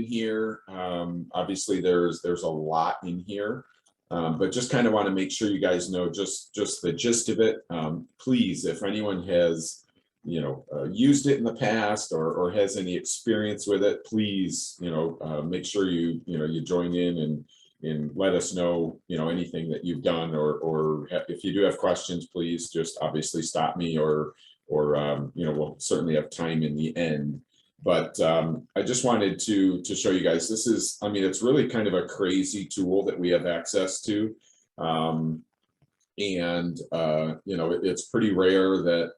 in here. Obviously, there's a lot in here, but just kind of want to make sure you guys know just the gist of it. Please, if anyone has used it in the past or has any experience with it, please make sure you join in and let us know anything that you've done, or if you do have questions, please just obviously stop me, or we'll certainly have time in the end. But I just wanted to show you guys, this is, I mean, it's really kind of a crazy tool that we have access to. It's pretty rare that,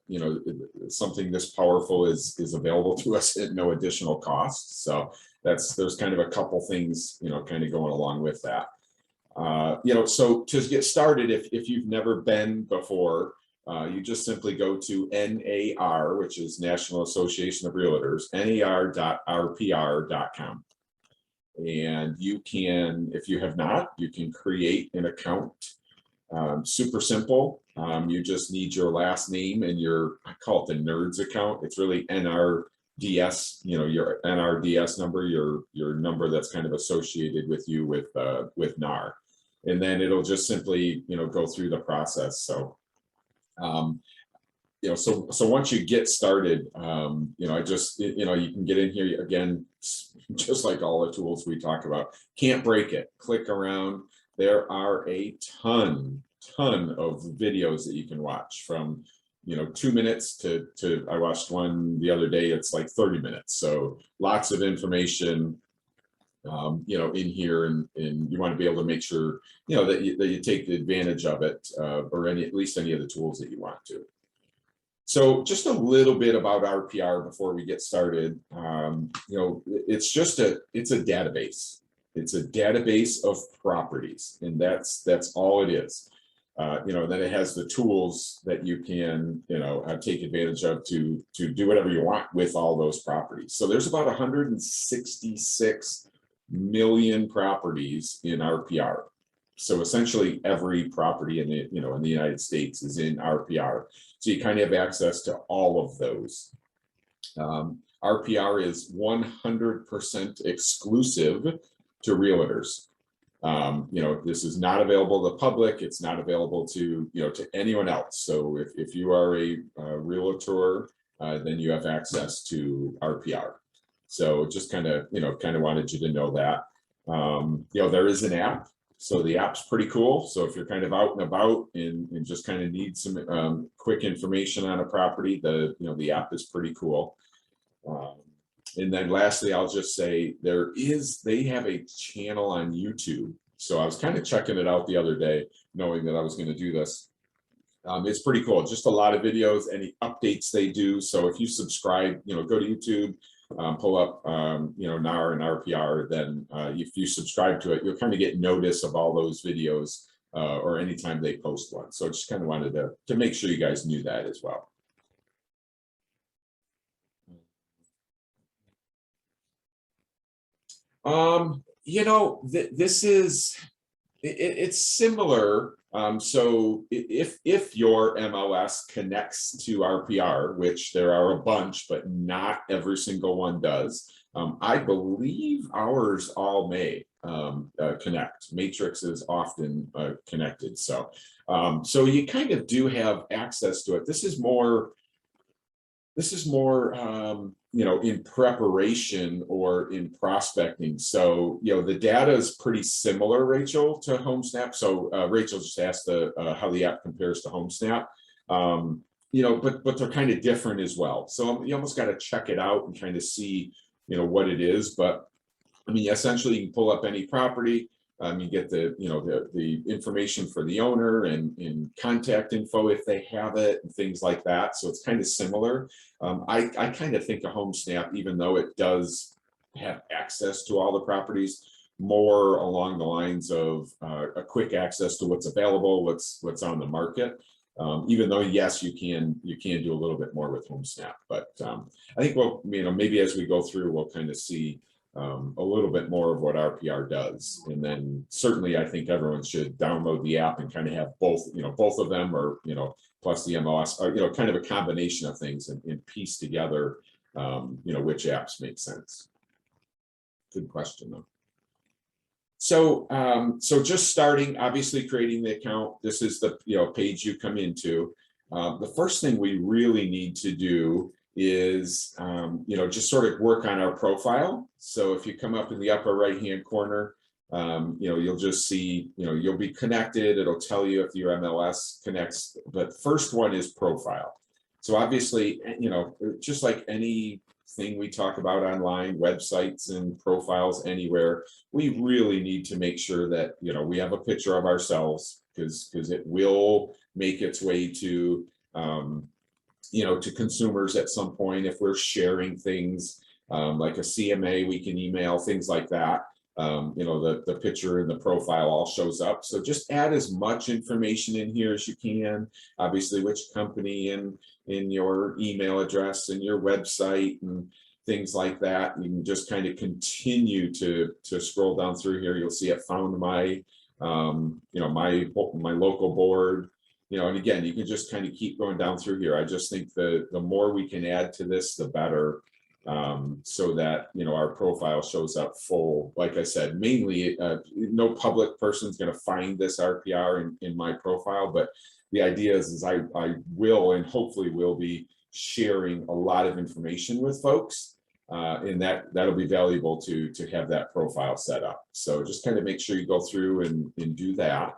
something this powerful is available to us at no additional cost. So there's kind of a couple things, kind of going along with that. So to get started, if you've never been before, you just simply go to NAR, which is National Association of Realtors, nar.rpr.com. And you can, if you have not, you can create an account. Super simple. You just need your last name and I call it the NERDS account. It's really NRDS, your NRDS number, your number that's kind of associated with you with NAR. And then it'll just simply, go through the process. So, so once you get started, I just, you can get in here again, just like all the tools we talk about. Can't break it. Click around. There are a ton of videos that you can watch, from 2 minutes to I watched one the other day, it's like 30 minutes. So lots of information in here, and you want to be able to make sure that you take the advantage of it, or at least any of the tools that you want to. So just a little bit about RPR before we get started. It's a database. It's a database of properties, and that's all it is. Then it has the tools that you can, take advantage of to do whatever you want with all those properties. So there's about 166 million properties in RPR. So essentially every property in the United States is in RPR. So you kind of have access to all of those. RPR is 100% exclusive to realtors. This is not available to the public. It's not available to anyone else. So if you are a realtor, then you have access to RPR. So just kind of wanted you to know that. There is an app. So the app's pretty cool. So if you're kind of out and about and just kind of need some quick information on a property, the app is pretty cool. And then lastly, I'll just say they have a channel on YouTube. So I was kind of checking it out the other day, knowing that I was going to do this. It's pretty cool. Just a lot of videos, any updates they do. So if you subscribe, go to YouTube, pull up, NAR and RPR, then if you subscribe to it, you'll kind of get notice of all those videos or anytime they post one. So I just kind of wanted to make sure you guys knew that as well. This is, it's similar. So if your MLS connects to RPR, which there are a bunch, but not every single one does, I believe ours all may connect. Matrix is often connected. So you kind of do have access to it. This is more in preparation or in prospecting. So, the data is pretty similar, Rachel, to HomeSnap. So Rachel just asked how the app compares to HomeSnap. But they're kind of different as well. So you almost got to check it out and kind of see, what it is. But I mean, essentially you can pull up any property. You get the information for the owner and contact info if they have it and things like that. So it's kind of similar. I kind of think of HomeSnap, even though it does have access to all the properties, more along the lines of a quick access to what's available, what's on the market. Even though, yes, you can do a little bit more with HomeSnap. But I think maybe as we go through, we'll kind of see a little bit more of what RPR does. And then certainly I think everyone should download the app and kind of have both of them, or, plus the MLS, or, kind of a combination of things and piece together, which apps make sense. Good question though. So, so just starting, obviously creating the account. This is the page you come into. The first thing we really need to do is just sort of work on our profile. So if you come up in the upper right hand corner, you'll just see you'll be connected. It'll tell you if your MLS connects, but first one is profile. So obviously, just like anything we talk about online, websites and profiles anywhere, we really need to make sure that we have a picture of ourselves, because it will make its way to to consumers at some point if we're sharing things like a CMA, we can email things like that. The picture and the profile all shows up. So just add as much information in here as you can. Obviously, which company and in your email address and your website and things like that. You can just kind of continue to scroll down through here. You'll see it found my my local board. And again, you can just kind of keep going down through here. I just think the more we can add to this, the better. So that our profile shows up full. Like I said, mainly no public person is going to find this RPR in my profile, but the idea is I will and hopefully will be sharing a lot of information with folks, and that'll be valuable to have that profile set up. So just kind of make sure you go through and do that.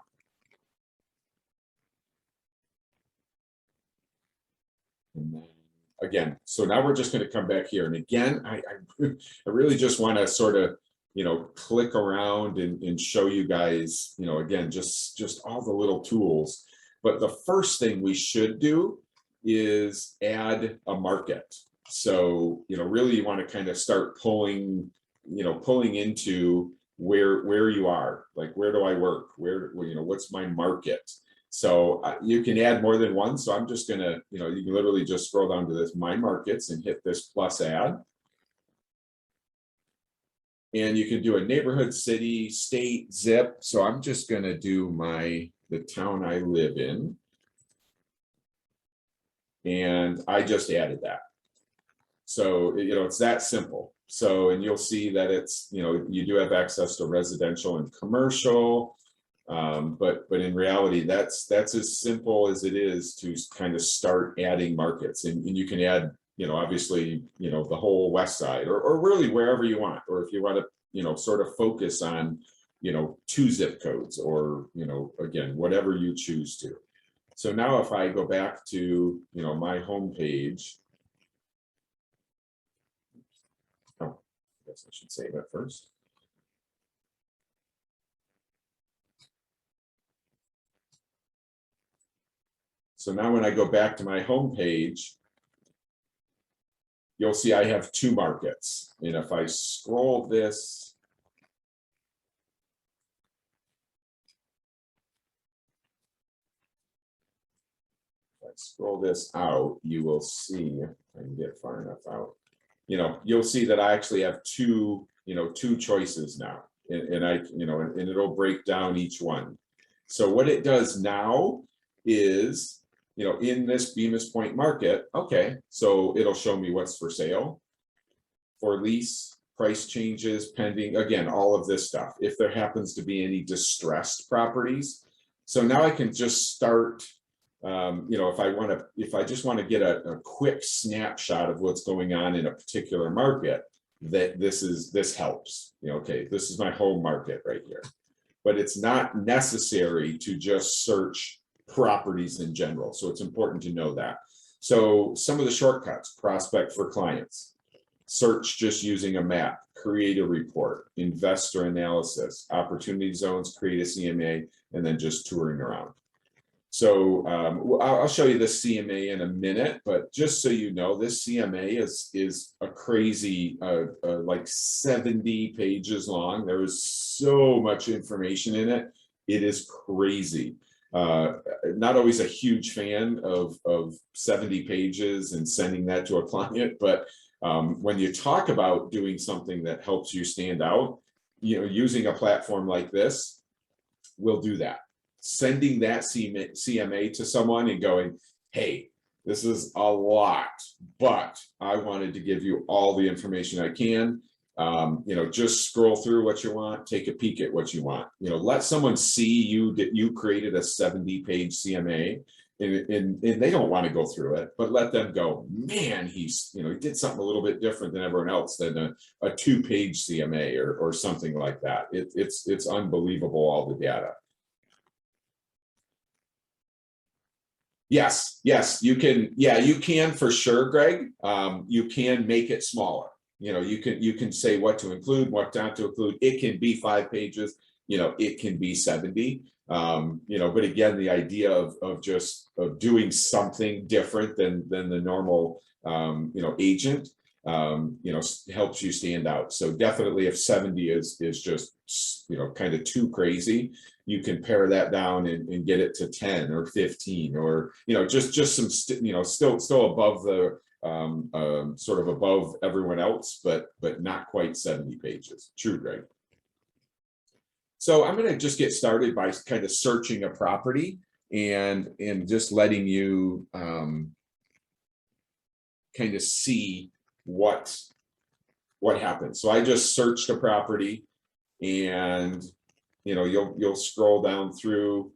And then again, so now we're just going to come back here. And again, I really just want to sort of, click around and show you guys, again, just all the little tools. But the first thing we should do is add a market. So, really you want to kind of start pulling into where you are, like, where do I work? What's my market? So you can add more than one. So I'm just gonna, you can literally just scroll down to this My Markets and hit this plus add. And you can do a neighborhood, city, state, zip. So I'm just gonna do the town I live in. And I just added that. So, it's that simple. So, and you'll see that it's, you do have access to residential and commercial. But in reality, that's as simple as it is to kind of start adding markets, and you can add, obviously, the whole west side or really wherever you want, or if you want to, sort of focus on, 2 zip codes or, again, whatever you choose to. So now if I go back to, my home page, I guess I should save that first. So now when I go back to my home page, you'll see I have 2 markets. And if I scroll this, out, you will see, if I can get far enough out, you'll see that I actually have 2 choices now. And and it'll break down each one. So what it does now is, in this Bemis Point market, okay, so it'll show me what's for sale, for lease, price changes, pending, again, all of this stuff. If there happens to be any distressed properties. So now I can just start, if I just want to get a quick snapshot of what's going on in a particular market, that this helps. Okay, this is my home market right here. But it's not necessary to just search properties in general. So it's important to know that. So some of the shortcuts: prospect for clients, search just using a map, create a report, investor analysis, opportunity zones, create a CMA, and then just touring around. So I'll show you the CMA in a minute, but just so you know, this CMA is a crazy, like 70 pages long. There is so much information in it. It is crazy. Not always a huge fan of 70 pages and sending that to a client, but when you talk about doing something that helps you stand out, using a platform like this will do that. Sending that CMA to someone and going, hey, this is a lot, but I wanted to give you all the information I can. Just scroll through what you want, take a peek at what you want. Let someone see you that you created a 70-page CMA, and they don't want to go through it, but let them go, man, he did something a little bit different than everyone else, than a 2-page CMA or something like that. It's unbelievable, all the data. Yes, you can. Yeah, you can for sure, Greg. You can make it smaller. You can say what to include, what not to include. It can be 5 pages. It can be 70. But again, the idea of doing something different than the normal agent helps you stand out. So definitely, if 70 is just kind of too crazy, you can pare that down and get it to 10 or 15, or just some still above the sort of above everyone else, but not quite 70 pages. True, Greg. So I'm going to just get started by kind of searching a property and just letting you kind of see what happens. So I just searched a property, and you'll scroll down through.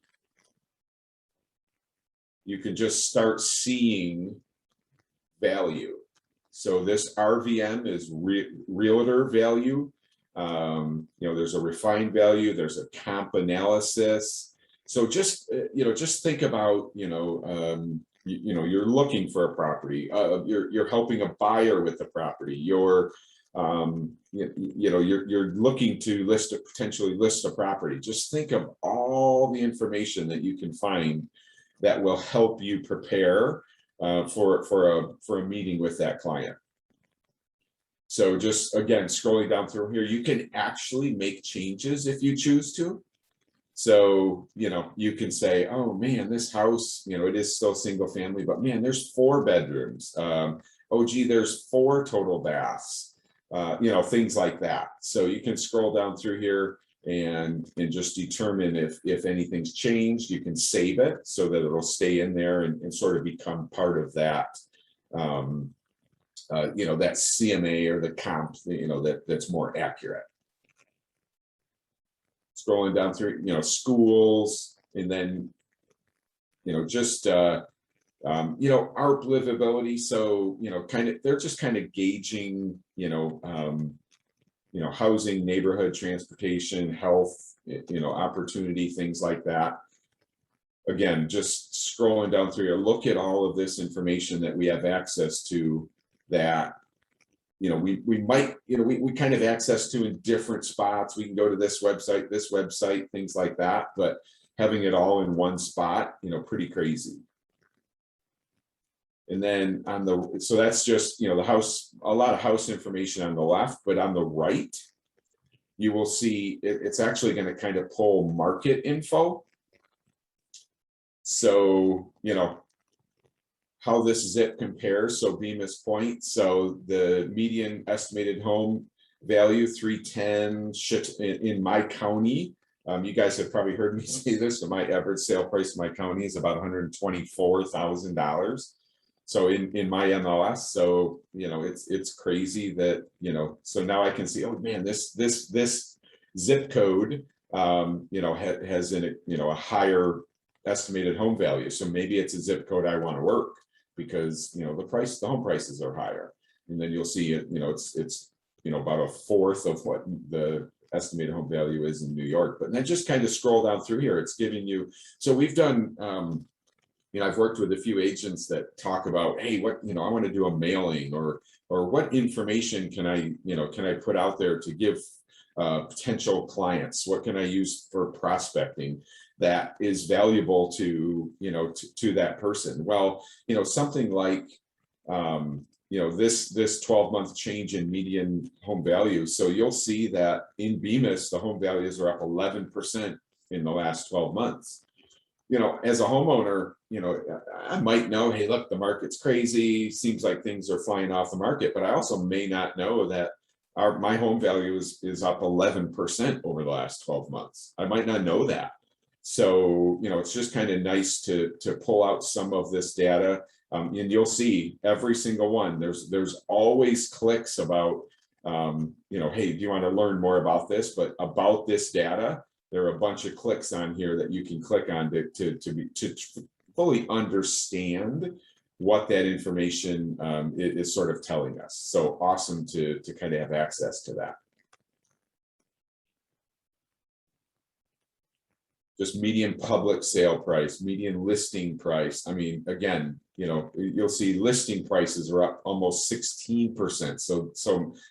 You can just start seeing value. So this RVM is realtor value. There's a refined value, there's a comp analysis. So just think about, you're looking for a property, you're helping a buyer with the property, you're looking to potentially list a property. Just think of all the information that you can find that will help you prepare for a meeting with that client. So just again, scrolling down through here, you can actually make changes if you choose to. So, you can say, oh man, this house, it is still single family, but man, there's 4 bedrooms. Oh gee, there's 4 total baths, things like that. So you can scroll down through here and just determine if anything's changed. You can save it so that it'll stay in there and sort of become part of that. That CMA or the comp, that's more accurate. Scrolling down through, schools, and then, just, ARP livability. So, they're just kind of gauging, housing, neighborhood, transportation, health, opportunity, things like that. Again, just scrolling down through here, look at all of this information that we have access to, that we might we kind of access to in different spots. We can go to this website, things like that, but having it all in one spot, pretty crazy. And then so that's just the house, a lot of house information on the left, but on the right you will see it's actually going to kind of pull market info. So how this zip compares. So Bemis Point, so the median estimated home value 310 in my county. You guys have probably heard me say this, but my average sale price in my county is about $124,000. So in my MLS, so it's crazy that so now I can see, oh man, this zip code has a higher estimated home value. So maybe it's a zip code I want to work, because the home prices are higher. And then you'll see it's about a fourth of what the estimated home value is in New York. But then just kind of scroll down through here, it's giving you, so we've done I've worked with a few agents that talk about, hey, what I want to do a mailing, or what information can I put out there to give potential clients, what can I use for prospecting that is valuable to to that person. Well, something like this 12-month change in median home value. So you'll see that in Bemis the home values are up 11% in the last 12 months. As a homeowner, I might know, hey, look, the market's crazy, seems like things are flying off the market, but I also may not know that my home value is up 11% over the last 12 months. I might not know that. So, it's just kind of nice to pull out some of this data, and you'll see every single one. There's always clicks about, you know, hey, do you want to learn more about this? But about this data, there are a bunch of clicks on here that you can click on to fully understand what that information is sort of telling us. So awesome to kind of have access to that. Just median public sale price, median listing price. I mean, again, you know, you'll see listing prices are up almost 16%. So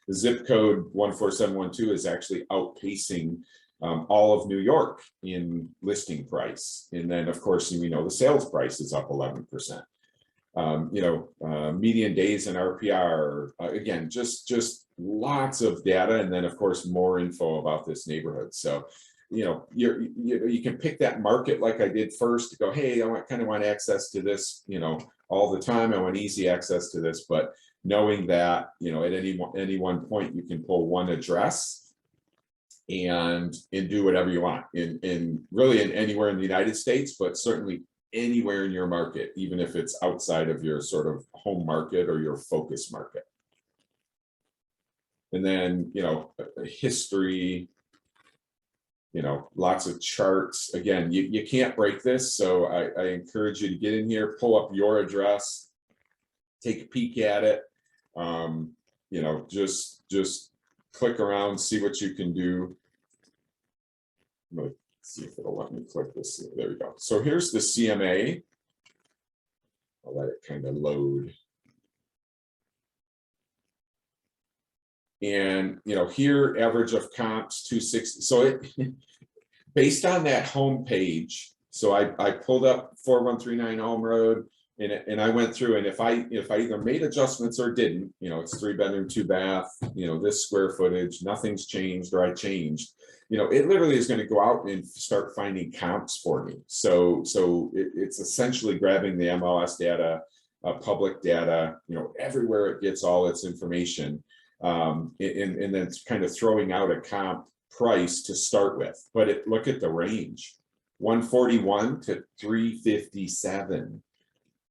the zip code 14712 is actually outpacing all of New York in listing price. And then of course, we know the sales price is up 11%. You know, median days in RPR, again, just lots of data. And then of course, more info about this neighborhood. So, you know, you can pick that market like I did first to go, hey, I kind of want access to this, you know, all the time. I want easy access to this, but knowing that, you know, at any one point, you can pull one address and do whatever you want in really in anywhere in the United States, but certainly anywhere in your market, even if it's outside of your sort of home market or your focus market. And then, you know, history, you know, lots of charts. Again, you can't break this. So I encourage you to get in here, pull up your address, take a peek at it. You know, just click around, see what you can do. I'm going to see if it'll let me click this. There we go. So here's the CMA. I'll let it kind of load. And, you know, here, average of comps 260. So it, based on that home page, so I pulled up 4139 Elm Road and I went through, and if I either made adjustments or didn't, you know, it's 3-bedroom, 2-bath, you know, this square footage, nothing's changed or I changed, you know, it literally is going to go out and start finding comps for me. So it's essentially grabbing the MLS data, public data, you know, everywhere it gets all its information. And then kind of throwing out a comp price to start with. But look at the range, 141 to 357.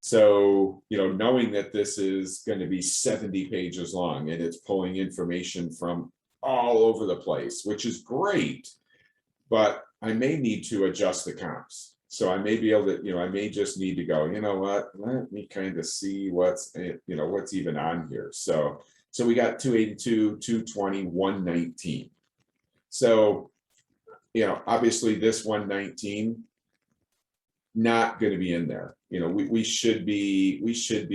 So, you know, knowing that this is going to be 70 pages long and it's pulling information from all over the place, which is great, but I may need to adjust the comps. So I may be able to, you know, I may just need to go, you know what, let me kind of see what's, you know, what's even on here. So we got 282, 220, 119. So, you know, obviously this 119, not going to be in there. You know, we should be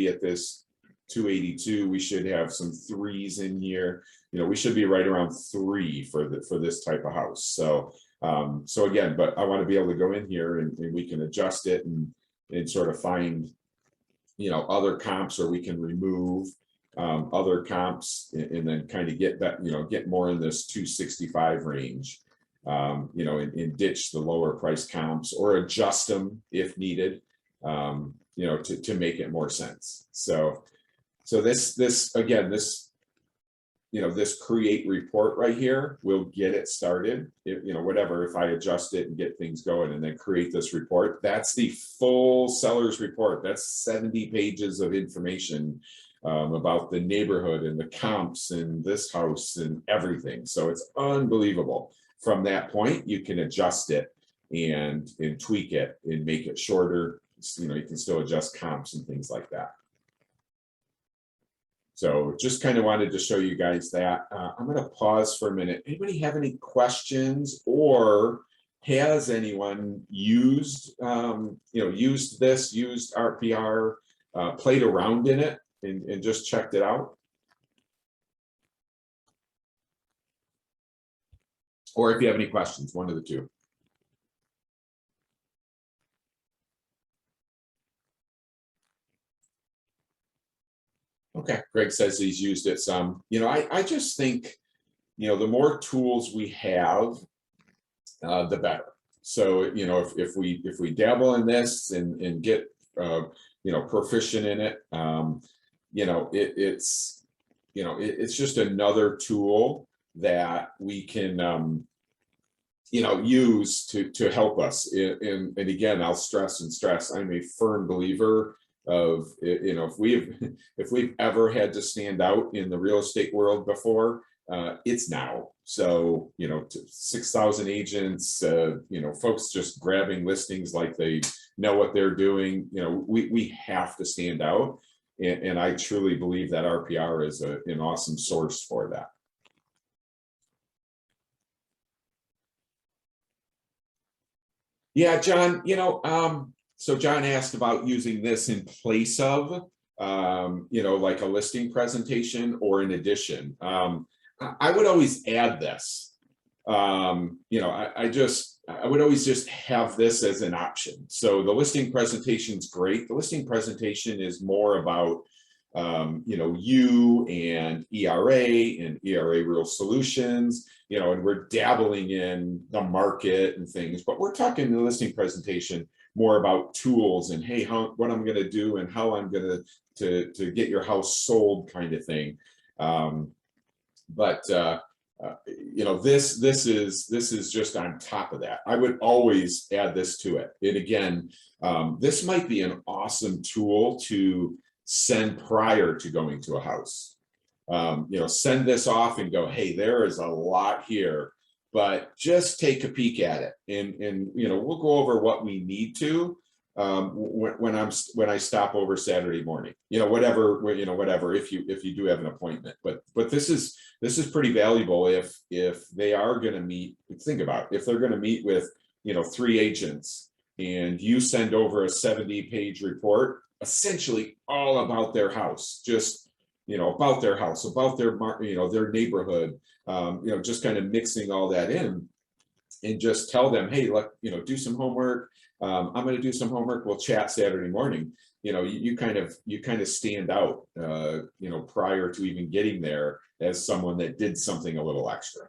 at this 282. We should have some threes in here. You know, we should be right around 3 for this type of house. So, so again, but I want to be able to go in here and we can adjust it and sort of find, you know, other comps, or we can remove other comps and then kind of get that, you know, get more in this 265 range, you know, and ditch the lower price comps or adjust them if needed, you know, to make it more sense. So this again, this, you know, this create report right here will get it started, you know, whatever, if I adjust it and get things going and then create this report, that's the full seller's report. That's 70 pages of information about the neighborhood and the comps and this house and everything. So it's unbelievable. From that point, you can adjust it and tweak it and make it shorter. You know, you can still adjust comps and things like that. So just kind of wanted to show you guys that. I'm going to pause for a minute. Anybody have any questions, or has anyone used, you know, used RPR, played around in it and just checked it out? Or if you have any questions, one of the two. Okay, Greg says he's used it some. You know, I just think, you know, the more tools we have, the better. So, you know, if we dabble in this and get, you know, proficient in it, you know, it's just another tool that we can, you know, use to help us. And again, I'll stress, I'm a firm believer of, you know, if we've ever had to stand out in the real estate world before, it's now. So, 6,000 agents, folks just grabbing listings like they know what they're doing. We have to stand out. And I truly believe that RPR is an awesome source for that. Yeah, John, so John asked about using this in place of, like a listing presentation or in addition. I would always add this. I would always just have this as an option. So the listing presentation is great. The listing presentation is more about, you and ERA Real Solutions, and we're dabbling in the market and things, but we're talking in the listing presentation more about tools and, hey, what I'm going to do and how I'm going to get your house sold kind of thing. This is just on top of that. I would always add this to it. And again, this might be an awesome tool to send prior to going to a house. Send this off and go, hey, there is a lot here, but just take a peek at it. And we'll go over what we need to when I stop over Saturday morning, whatever, if you do have an appointment, but this is pretty valuable if they are going to meet. Think about it, if they're going to meet with 3 agents and you send over a 70-page report, essentially all about their house, just about their house, about their their neighborhood, just kind of mixing all that in, and just tell them, hey, do some homework. I'm going to do some homework. We'll chat Saturday morning. You kind of stand out, prior to even getting there as someone that did something a little extra.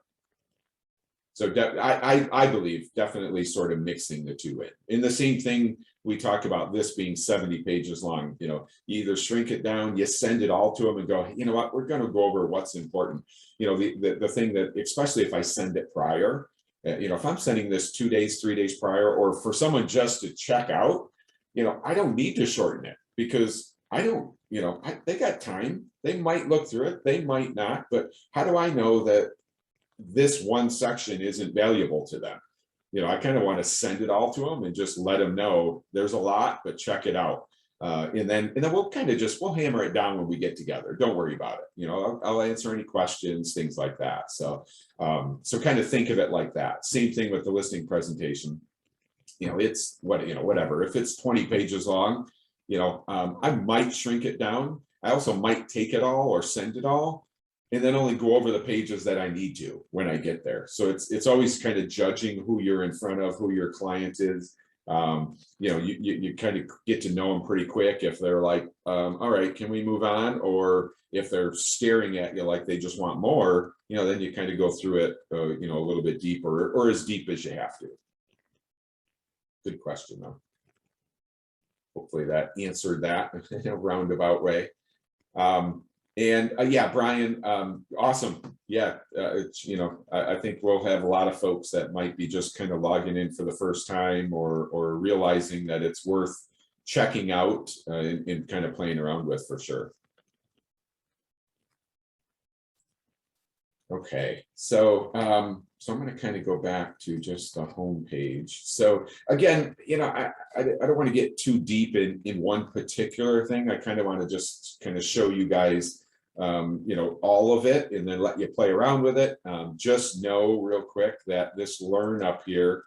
So I believe definitely sort of mixing the two in. And the same thing, we talk about this being 70 pages long. You either shrink it down, you send it all to them and go, you know what, we're going to go over what's important. The thing that, especially if I send it prior, if I'm sending this 2 days, 3 days prior, or for someone just to check out, I don't need to shorten it, because I don't, they got time. They might look through it, they might not, but how do I know that this one section isn't valuable to them? I kind of want to send it all to them and just let them know there's a lot, but check it out. And then we'll kind of we'll hammer it down when we get together. Don't worry about it. I'll answer any questions, things like that. So kind of think of it like that. Same thing with the listing presentation. It's whatever. If it's 20 pages long, I might shrink it down. I also might take it all or send it all, and then only go over the pages that I need to when I get there. So it's always kind of judging who you're in front of, who your client is. You kind of get to know them pretty quick if they're like, all right, can we move on? Or if they're staring at you like they just want more, then you kind of go through it, a little bit deeper, or as deep as you have to. Good question, though. Hopefully that answered that in a roundabout way. Yeah, Brian, awesome. Yeah, I think we'll have a lot of folks that might be just kind of logging in for the first time, or realizing that it's worth checking out and kind of playing around with, for sure. Okay, so I'm going to kind of go back to just the home page. So again, I don't want to get too deep in one particular thing. I kind of want to just kind of show you guys all of it, and then let you play around with it. Just know real quick that this learn up here,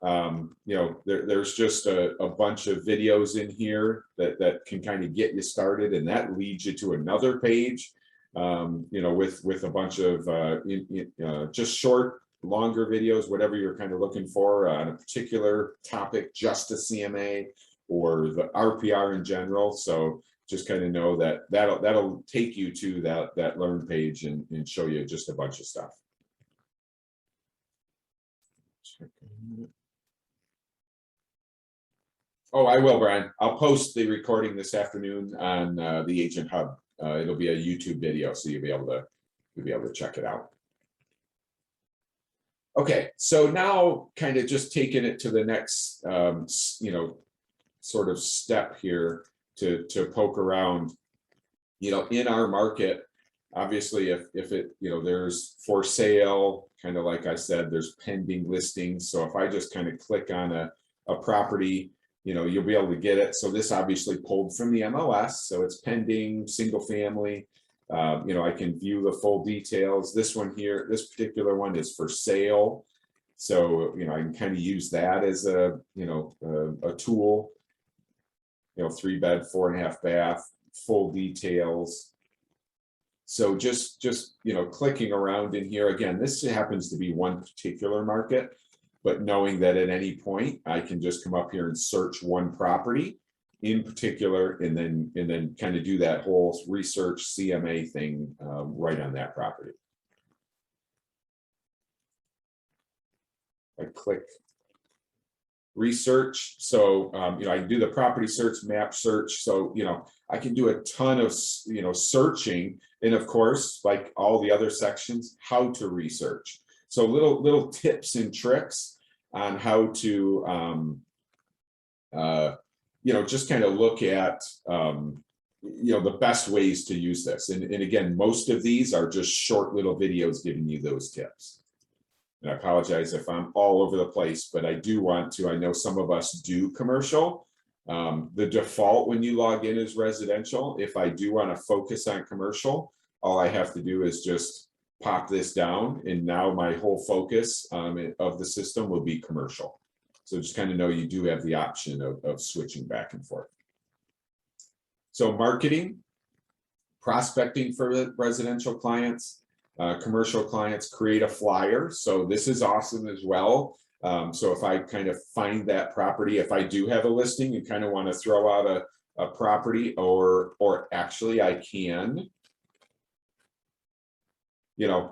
there's just a bunch of videos in here that can kind of get you started, and that leads you to another page, with a bunch of just short, longer videos, whatever you're kind of looking for on a particular topic, just a CMA or the RPR in general. So just kind of know that that'll take you to that learn page and show you just a bunch of stuff. Oh, I will, Brian. I'll post the recording this afternoon on the Agent Hub. It'll be a YouTube video, so you'll be able to check it out. Okay, so now kind of just taking it to the next sort of step here to poke around, in our market. Obviously, if it, there's for sale, kind of like I said, there's pending listings. So if I just kind of click on a property, you'll be able to get it. So this obviously pulled from the MLS. So it's pending, single family. I can view the full details. This one here, this particular one is for sale. So, I can kind of use that as a tool, 3-bed, 4.5 bath, full details. So just clicking around in here, again, this happens to be one particular market, but knowing that at any point I can just come up here and search one property in particular, and then kind of do that whole research CMA thing right on that property. I click research. So, I can do the property search, map search. So, I can do a ton of, searching. And of course, like all the other sections, how to research. So little tips and tricks on how to, just kind of look at, the best ways to use this. And again, most of these are just short little videos giving you those tips. And I apologize if I'm all over the place, but I do want to, I know some of us do commercial. The default when you log in is residential. If I do want to focus on commercial, all I have to do is just pop this down, and now my whole focus of the system will be commercial. So just kind of know you do have the option of switching back and forth. So marketing, prospecting for residential clients. Commercial clients, create a flyer. So this is awesome as well. So if I kind of find that property, if I do have a listing and kind of want to throw out a property, or actually I can,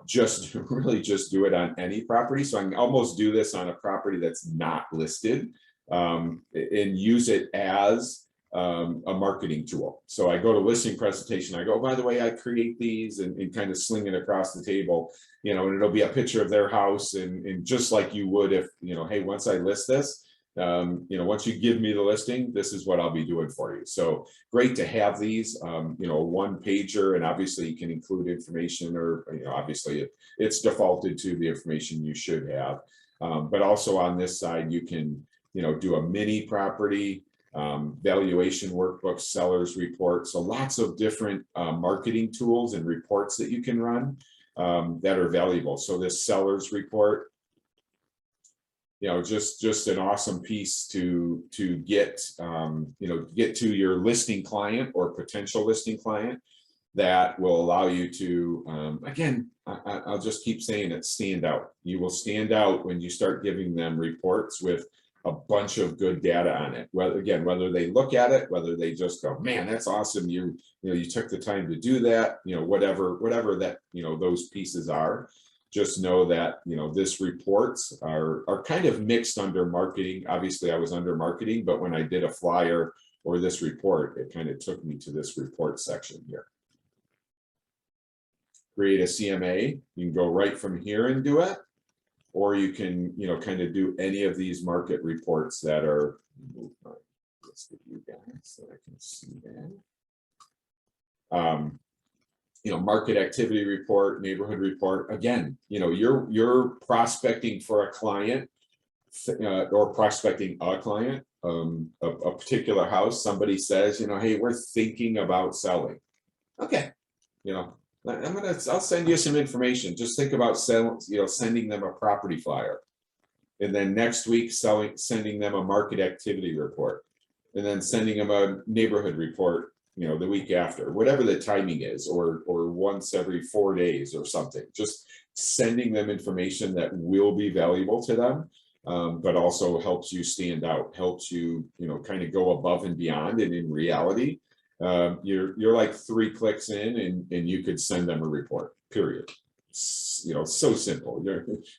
just really just do it on any property. So I can almost do this on a property that's not listed, and use it as a marketing tool. So I go to listing presentation, I go, by the way, I create these, and kind of sling it across the table, and it'll be a picture of their house, and just like you would if, hey, once I list this, once you give me the listing, this is what I'll be doing for you. So great to have these, one pager, and obviously you can include information, or, obviously it's defaulted to the information you should have. But also on this side, you can, do a mini property, valuation workbooks, sellers report. So lots of different marketing tools and reports that you can run that are valuable. So this sellers report, just an awesome piece to get, get to your listing client or potential listing client, that will allow you to, again, I'll just keep saying it, stand out. You will stand out when you start giving them reports with a bunch of good data on it. Whether they look at it, whether they just go, man, that's awesome. You took the time to do that, whatever that, those pieces are. Just know that, this reports are kind of mixed under marketing. Obviously I was under marketing, but when I did a flyer or this report, it kind of took me to this report section here. Create a CMA. You can go right from here and do it. Or you can, kind of do any of these market reports that are, let's get you guys so I can see that. Market activity report, neighborhood report. Again, you're prospecting for a client, or prospecting a client, a particular house. Somebody says, hey, we're thinking about selling. Okay, I'll send you some information. Just think about sending them a property flyer, and then next week sending them a market activity report, and then sending them a neighborhood report, the week after, whatever the timing is, or once every 4 days or something. Just sending them information that will be valuable to them, but also helps you stand out, helps you, kind of go above and beyond. And in reality, you're like 3 clicks in, and you could send them a report, period. So simple.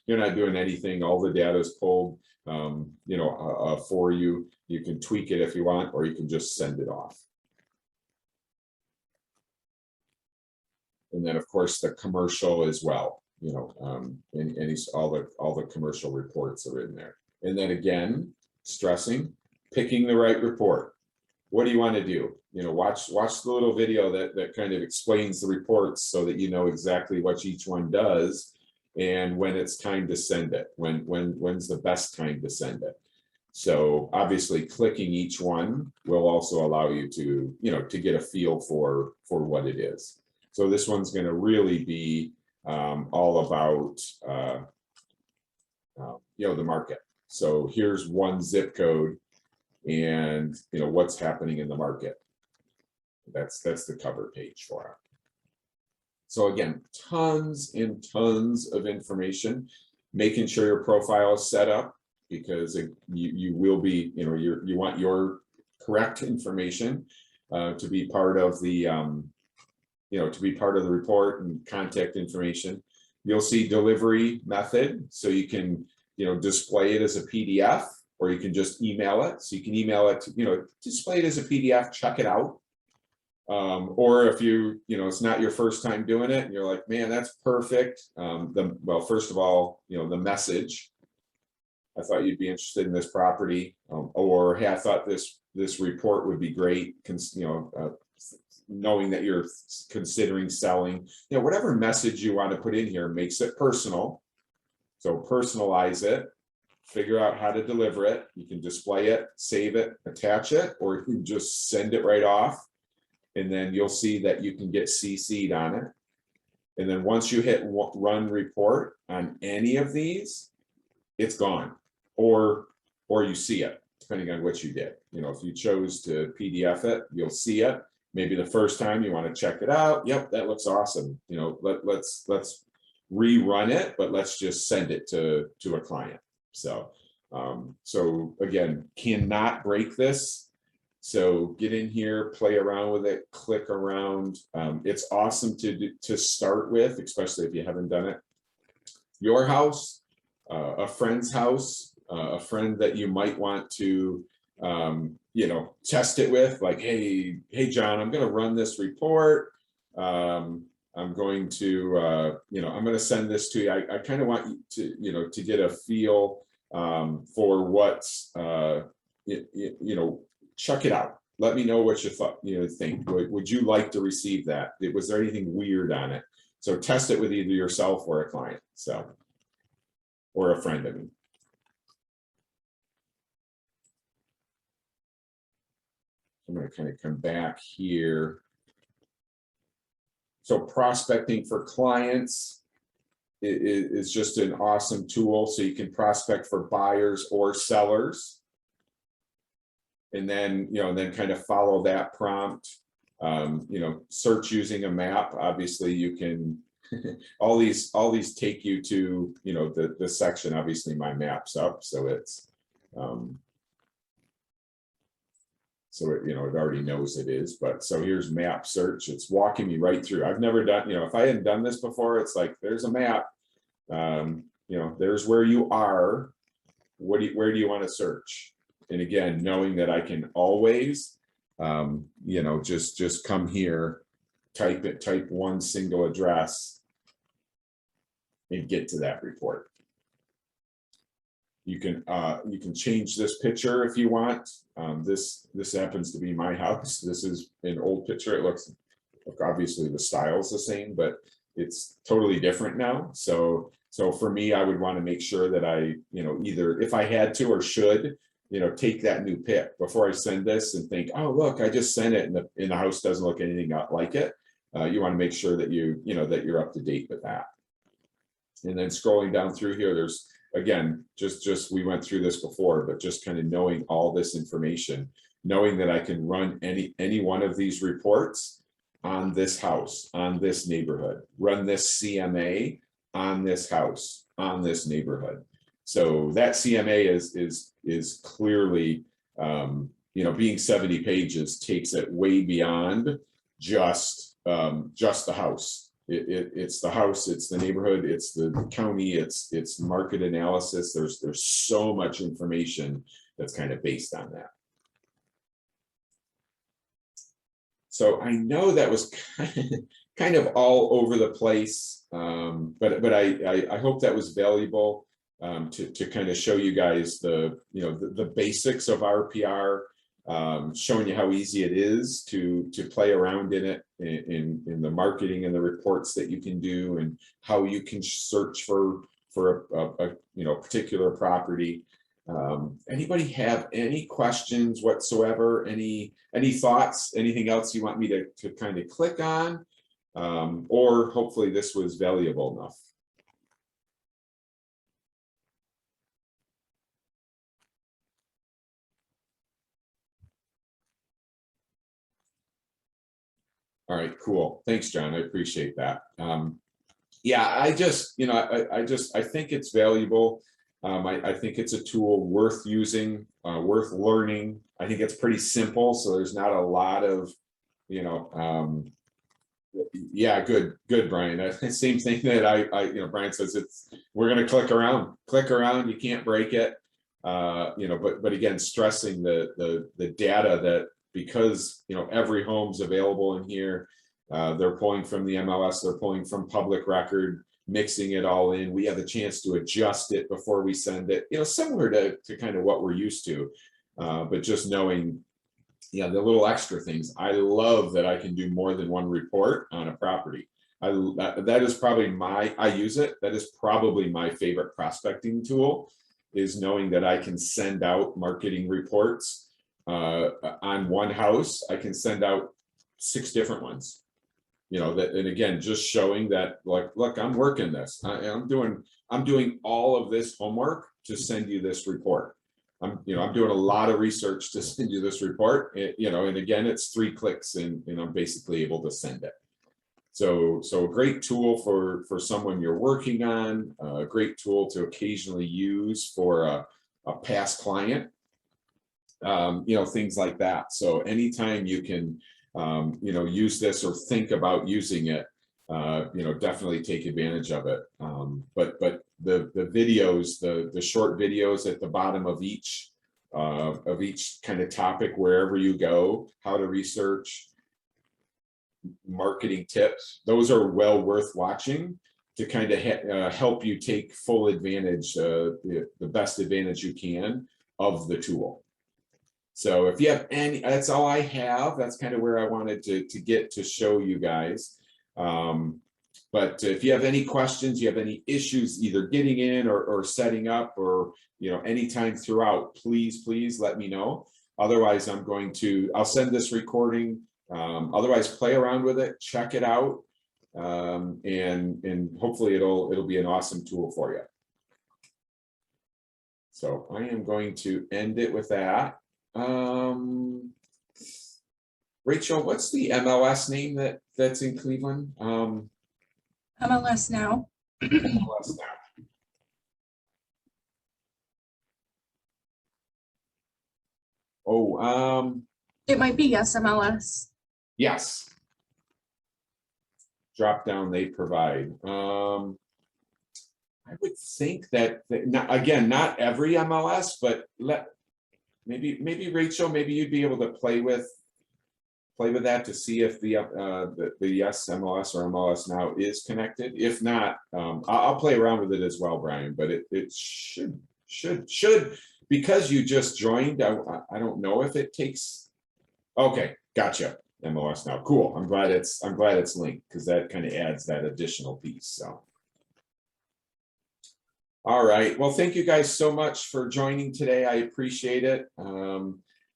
You're not doing anything. All the data is pulled, for you. You can tweak it if you want, or you can just send it off. And then of course the commercial as well, and all the commercial reports are in there. And then again, stressing, picking the right report. what do you want to do? Watch the little video that kind of explains the reports so that you know exactly what each one does and when it's time to send it, when's the best time to send it. So obviously clicking each one will also allow you to, to get a feel for what it is. So this one's going to really be all about, the market. So here's one zip code and, what's happening in the market. That's the cover page for it. So again, tons and tons of information, making sure your profile is set up, because you will be, you want your correct information to be part of the, to be part of the report and contact information. You'll see delivery method, so you can, display it as a PDF, or you can just email it. So you can email it, display it as a PDF, check it out. Or if it's not your first time doing it and you're like, man, that's perfect. Well, first of all, the message, I thought you'd be interested in this property, or hey, I thought this report would be great, knowing that you're considering selling, whatever message you want to put in here makes it personal. So personalize it, figure out how to deliver it. You can display it, save it, attach it, or you can just send it right off. And then you'll see that you can get CC'd on it. And then once you hit run report on any of these, it's gone, or you see it, depending on what you did. If you chose to PDF it, you'll see it. Maybe the first time you want to check it out. Yep, that looks awesome. Let's rerun it, but let's just send it to a client. So again, cannot break this. So get in here, play around with it, click around. It's awesome to start with, especially if you haven't done it. Your house, a friend's house, a friend that you might want to, test it with, like, hey, John, I'm going to run this report. I'm going to, I'm going to send this to you. I kind of want you to, to get a feel for what's, check it out. Let me know what you think. Would you like to receive that? Was there anything weird on it? So test it with either yourself or a client, or a friend, I mean. I'm going to kind of come back here. So prospecting for clients is just an awesome tool. So you can prospect for buyers or sellers. And then, then kind of follow that prompt, search using a map. Obviously you can, all these take you to, the section. Obviously my map's up. So it's, it already knows it is, but so here's map search. It's walking me right through. I've never done, if I hadn't done this before, it's like, there's a map, there's where you are. Where do you want to search? And again, knowing that I can always, just come here, type one single address and get to that report. You can change this picture if you want. This happens to be my house. This is an old picture. It looks, obviously the style's the same, but it's totally different now. So for me, I would want to make sure that I, either if I had to or should, take that new pic before I send this and think, oh, look, I just sent it and the house doesn't look anything like it. You want to make sure that that you're up to date with that. And then scrolling down through here, there's, again, just we went through this before, but just kind of knowing all this information, knowing that I can run any one of these reports on this house, on this neighborhood, run this CMA on this house, on this neighborhood. So that CMA is clearly, being 70 pages takes it way beyond just the house. It's the house, it's the neighborhood, it's the county, it's market analysis. There's so much information that's kind of based on that. So I know that was kind of all over the place, but I hope that was valuable. To kind of show you guys the basics of RPR, showing you how easy it is to play around in it, in the marketing and the reports that you can do, and how you can search for a particular property. Anybody have any questions whatsoever? Any thoughts? Anything else you want me to kind of click on? Or hopefully this was valuable enough. All right, cool. Thanks, John. I appreciate that. Yeah, I think it's valuable. I think it's a tool worth using, worth learning. I think it's pretty simple, so there's not a lot of, yeah, good, Brian. Same thing that Brian says, we're going to click around. You can't break it. But again, stressing the data that, because every home's available in here, they're pulling from the MLS, they're pulling from public record, mixing it all in. We have a chance to adjust it before we send it, similar to kind of what we're used to, but just knowing, the little extra things. I love that I can do more than one report on a property. That is probably I use it. That is probably my favorite prospecting tool, is knowing that I can send out marketing reports on one house. I can send out 6 different ones. And again, just showing that, like, look, I'm working this. I'm doing all of this homework to send you this report. I'm doing a lot of research to send you this report. And again, it's 3 clicks and I'm basically able to send it. So a great tool for someone you're working on, a great tool to occasionally use for a past client, things like that. So anytime you can, use this or think about using it, definitely take advantage of it. But the videos, the short videos at the bottom of each kind of topic, wherever you go, how to research, marketing tips, those are well worth watching to kind of help you take full advantage, the best advantage you can of the tool. So if you have any, that's all I have. That's kind of where I wanted to get to show you guys. But if you have any questions, you have any issues either getting in or setting up, or anytime throughout, please let me know. Otherwise, I'll send this recording. Otherwise, play around with it, check it out, and hopefully it'll be an awesome tool for you. So I am going to end it with that. Rachel, what's the MLS name that's in Cleveland? MLS Now. MLS Now. Oh, it might be Yes MLS. Yes. Drop down they provide. I would think that not every MLS, but maybe Rachel, maybe you'd be able to play with that to see if the Yes MLS or MLS Now is connected. If not, I'll play around with it as well, Brian. But it should, because you just joined. I don't know if it takes. Okay, gotcha. MLS Now, cool. I'm glad it's linked, because that kind of adds that additional piece. So. All right. Well, thank you guys so much for joining today. I appreciate it.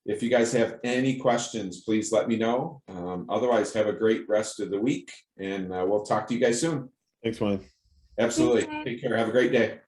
If you guys have any questions, please let me know. Otherwise, have a great rest of the week, and we'll talk to you guys soon. Thanks, Ryan. Absolutely. Thanks, Take care. Have a great day.